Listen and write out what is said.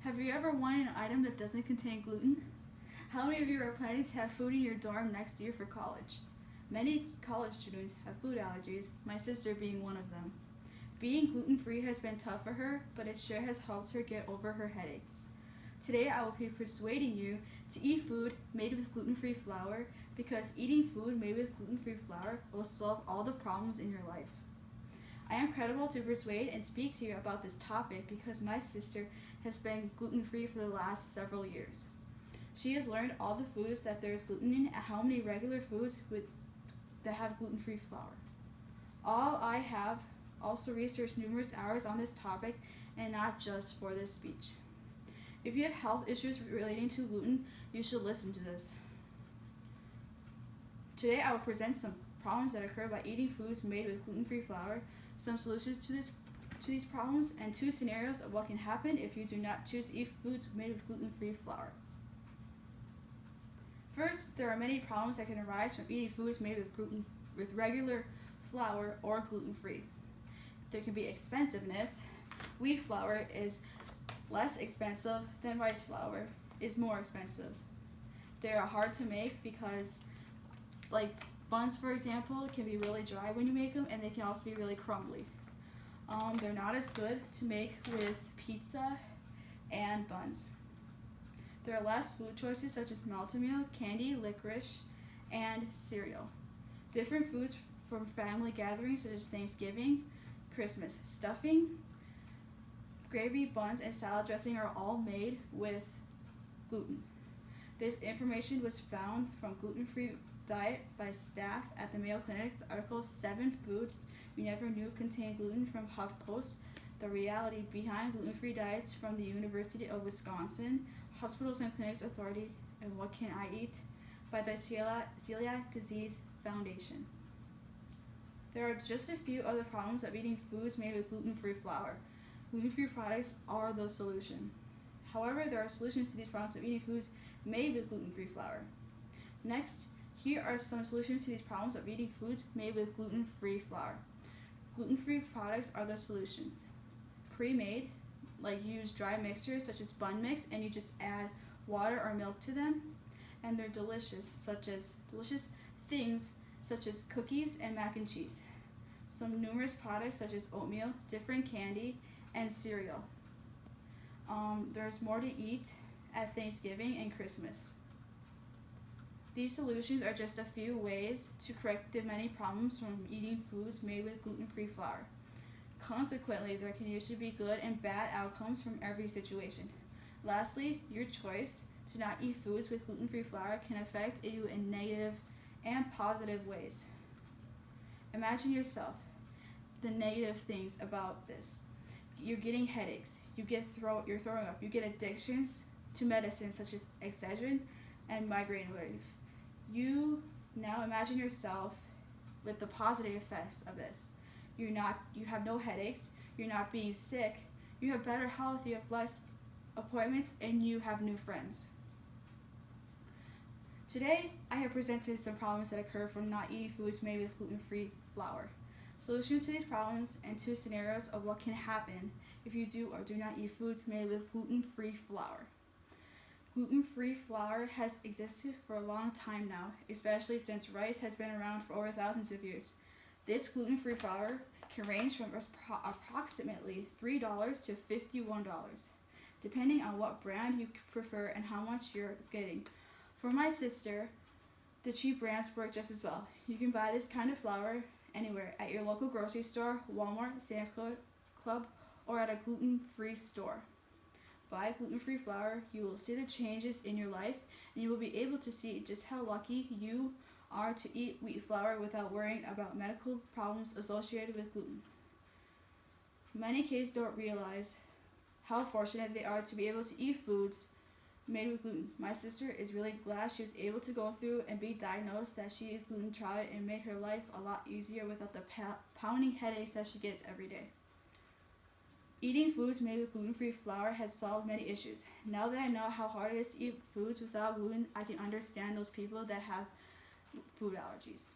Have you ever wanted an item that doesn't contain gluten? How many of you are planning to have food in your dorm next year for college? Many college students have food allergies, my sister being one of them. Being gluten-free has been tough for her, but it sure has helped her get over her headaches. Today I will be persuading you to eat food made with gluten-free flour because eating food made with gluten-free flour will solve all the problems in your life. I am credible to persuade and speak to you about this topic because my sister has been gluten-free for the last several years. She has learned all the foods that there is gluten in and how many regular foods that have gluten-free flour. I have also researched numerous hours on this topic and not just for this speech. If you have health issues relating to gluten, you should listen to this. Today I will present some problems that occur by eating foods made with gluten-free flour, some solutions to these problems, and 2 scenarios of what can happen if you do not choose to eat foods made with gluten-free flour. First, there are many problems that can arise from eating foods made with regular flour or gluten-free. There can be expensiveness. Wheat flour is less expensive than rice flour is more expensive. They are hard to make because, like buns for example, can be really dry when you make them, and they can also be really crumbly. They're not as good to make with pizza and buns. There are less food choices such as melted meal, candy, licorice, and cereal. Different foods from family gatherings such as Thanksgiving, Christmas. Stuffing, gravy, buns, and salad dressing are all made with gluten. This information was found from Gluten-Free Diet by staff at the Mayo Clinic. The article 7 Foods You Never Knew Contain Gluten from HuffPost. The Reality Behind Gluten-Free Diets from the University of Wisconsin. Hospitals and Clinics Authority and What Can I Eat by the Celiac Disease Foundation. There are just a few other problems of eating foods made with gluten-free flour. Gluten-free products are the solution. However, there are solutions to these problems of eating foods made with gluten-free flour. Next, here are some solutions to these problems of eating foods made with gluten-free flour. Gluten-free products are the solutions. Pre-made, like you use dry mixtures such as bun mix and you just add water or milk to them, and they're delicious things such as cookies and mac and cheese. Some numerous products such as oatmeal, different candy, and cereal. There's more to eat at Thanksgiving and Christmas. These solutions are just a few ways to correct the many problems from eating foods made with gluten-free flour. Consequently, there can usually be good and bad outcomes from every situation. Lastly, your choice to not eat foods with gluten-free flour can affect you in negative and positive ways. Imagine yourself the negative things about this. You're getting headaches, you're throwing up, you get addictions to medicines such as Excedrin and migraine relief. You now imagine yourself with the positive effects of this. You have no headaches, you're not being sick, you have better health, you have less appointments, and you have new friends. Today, I have presented some problems that occur from not eating foods made with gluten-free flour. Solutions to these problems and 2 scenarios of what can happen if you do or do not eat foods made with gluten-free flour. Gluten-free flour has existed for a long time now, especially since rice has been around for over thousands of years. This gluten-free flour can range from approximately $3 to $51, depending on what brand you prefer and how much you're getting. For my sister, the cheap brands work just as well. You can buy this kind of flour anywhere at your local grocery store, Walmart, Sam's Club, or at a gluten-free store. Buy gluten-free flour, you will see the changes in your life, and you will be able to see just how lucky you are to eat wheat flour without worrying about medical problems associated with gluten. Many kids don't realize how fortunate they are to be able to eat foods made with gluten. My sister is really glad she was able to go through and be diagnosed that she is gluten intolerant, and made her life a lot easier without the pounding headaches that she gets every day. Eating foods made with gluten-free flour has solved many issues. Now that I know how hard it is to eat foods without gluten, I can understand those people that have food allergies.